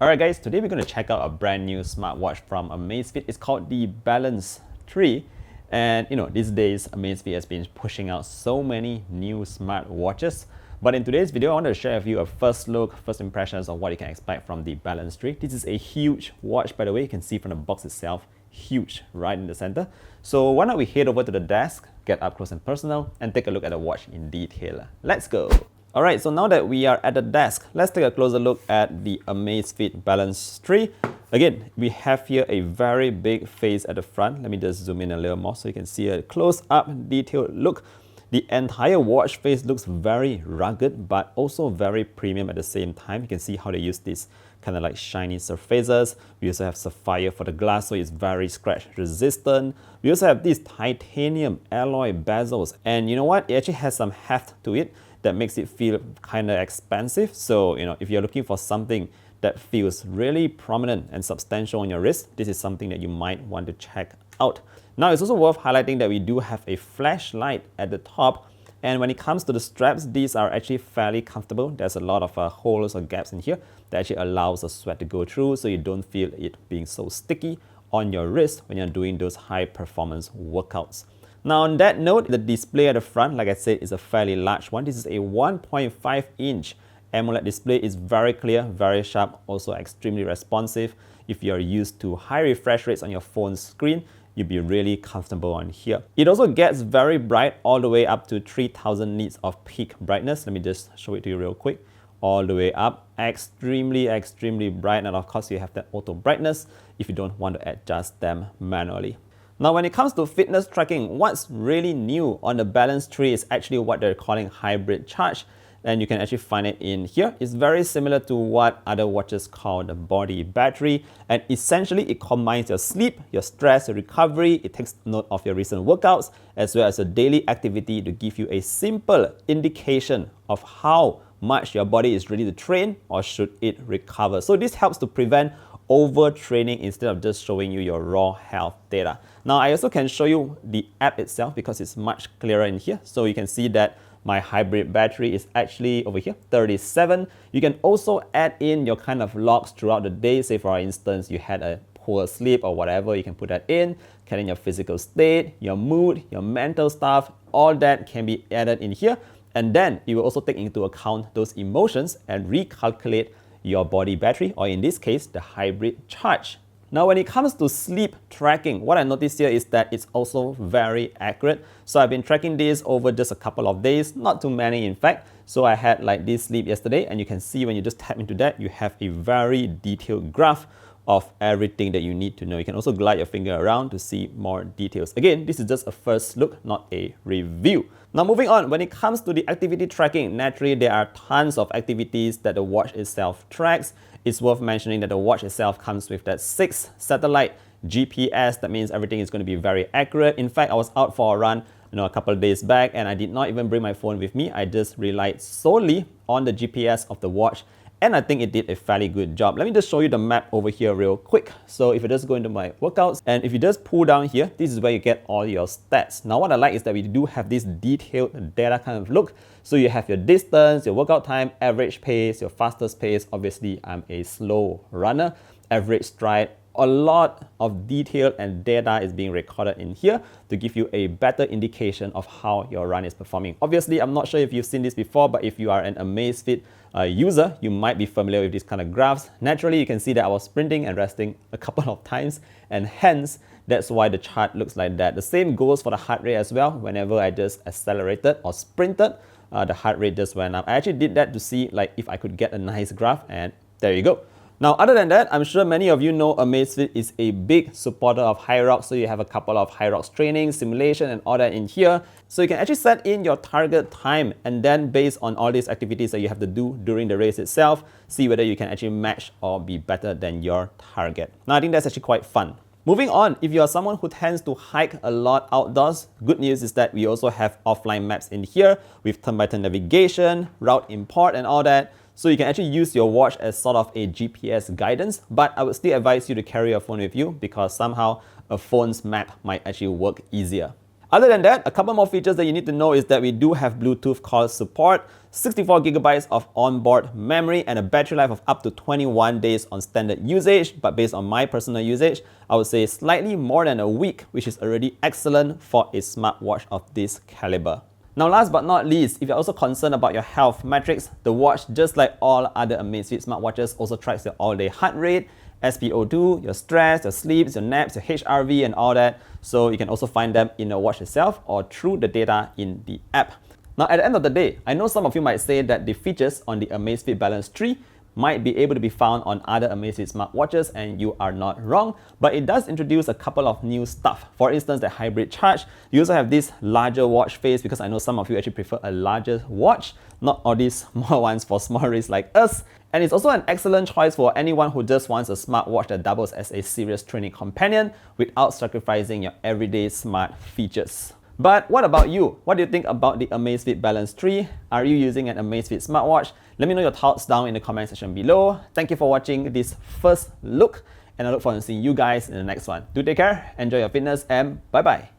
Alright guys, today we're going to check out a brand new smartwatch from Amazfit. It's called the Balance 3. And these days Amazfit has been pushing out so many new smartwatches. But in today's video, I want to share with you a first look, first impressions of what you can expect from the Balance 3. This is a huge watch, by the way. You can see from the box itself, huge right in the center. So why not we head over to the desk, get up close and personal, and take a look at the watch in detail. Let's go! Alright, so now that we are at the desk, let's take a closer look at the Amazfit Balance 3. Again, we have here a very big face at the front. Let me just zoom in a little more so you can see a close-up detailed look. The entire watch face looks very rugged, but also very premium at the same time. You can see how they use these kind of like shiny surfaces. We also have sapphire for the glass, so it's very scratch resistant. We also have these titanium alloy bezels, and you know what? It actually has some heft to it that makes it feel kind of expensive. So, if you're looking for something that feels really prominent and substantial on your wrist, this is something that you might want to check out. Now, it's also worth highlighting that we do have a flashlight at the top. And when it comes to the straps, these are actually fairly comfortable. There's a lot of holes or gaps in here that actually allows the sweat to go through, so you don't feel it being so sticky on your wrist when you're doing those high performance workouts. Now on that note, the display at the front, like I said, is a fairly large one. This is a 1.5 inch AMOLED display. It's very clear, very sharp, also extremely responsive. If you're used to high refresh rates on your phone screen, you'll be really comfortable on here. It also gets very bright all the way up to 3000 nits of peak brightness. Let me just show it to you real quick. All the way up, extremely bright, and of course you have that auto brightness if you don't want to adjust them manually. Now, when it comes to fitness tracking, what's really new on the Balance 3 is actually what they're calling hybrid charge. And you can actually find it in here. It's very similar to what other watches call the body battery. And essentially, it combines your sleep, your stress, your recovery. It takes note of your recent workouts, as well as your daily activity to give you a simple indication of how much your body is ready to train or should it recover. So this helps to prevent overtraining instead of just showing you your raw health data. Now, I also can show you the app itself because it's much clearer in here. So you can see that my hybrid battery is actually over here, 37. You can also add in your kind of logs throughout the day. Say for instance, you had a poor sleep or whatever, you can put that in, in your physical state, your mood, your mental stuff, all that can be added in here. And then it will also take into account those emotions and recalculate your body battery, or in this case, the hybrid charge. Now, when it comes to sleep tracking, what I noticed here is that it's also very accurate. So I've been tracking this over just a couple of days, not too many in fact. So I had like this sleep yesterday, and you can see when you just tap into that, you have a very detailed graph of everything that you need to know. You can also glide your finger around to see more details. Again, this is just a first look, not a review. Now moving on, when it comes to the activity tracking, naturally there are tons of activities that the watch itself tracks. It's worth mentioning that the watch itself comes with that 6 satellite GPS. That means everything is going to be very accurate. In fact, I was out for a run a couple of days back, and I did not even bring my phone with me. I just relied solely on the GPS of the watch, and I think it did a fairly good job. Let me just show you the map over here real quick. So if you just go into my workouts, and if you just pull down here, this is where you get all your stats. Now what I like is that we do have this detailed data kind of look. So you have your distance, your workout time, average pace, your fastest pace. Obviously, I'm a slow runner. Average stride. A lot of detail and data is being recorded in here to give you a better indication of how your run is performing. Obviously, I'm not sure if you've seen this before, but if you are an Amazfit user, you might be familiar with these kind of graphs. Naturally, you can see that I was sprinting and resting a couple of times, and hence, that's why the chart looks like that. The same goes for the heart rate as well. Whenever I just accelerated or sprinted, the heart rate just went up. I actually did that to see like if I could get a nice graph, and there you go. Now, other than that, I'm sure many of you know Amazfit is a big supporter of Hyrox. So you have a couple of Hyrox training, simulation, and all that in here. So you can actually set in your target time, and then based on all these activities that you have to do during the race itself, see whether you can actually match or be better than your target. Now, I think that's actually quite fun. Moving on, if you are someone who tends to hike a lot outdoors, good news is that we also have offline maps in here with turn-by-turn navigation, route import, and all that. So you can actually use your watch as sort of a GPS guidance, but I would still advise you to carry your phone with you because somehow a phone's map might actually work easier. Other than that, a couple more features that you need to know is that we do have Bluetooth call support, 64 gigabytes of onboard memory, and a battery life of up to 21 days on standard usage. But based on my personal usage, I would say slightly more than a week, which is already excellent for a smartwatch of this caliber. Now, last but not least, if you're also concerned about your health metrics, the watch, just like all other Amazfit smartwatches, also tracks your all-day heart rate, SpO2, your stress, your sleeps, your naps, your HRV, and all that. So you can also find them in the watch itself or through the data in the app. Now, at the end of the day, I know some of you might say that the features on the Amazfit Balance 3 might be able to be found on other Amazfit smartwatches, and you are not wrong, but it does introduce a couple of new stuff. For instance, the hybrid charge. You also have this larger watch face, because I know some of you actually prefer a larger watch, not all these small ones for small wrists like us. And it's also an excellent choice for anyone who just wants a smartwatch that doubles as a serious training companion without sacrificing your everyday smart features. But what about you? What do you think about the Amazfit Balance 3? Are you using an Amazfit smartwatch? Let me know your thoughts down in the comment section below. Thank you for watching this first look, and I look forward to seeing you guys in the next one. Do take care, enjoy your fitness, and bye-bye.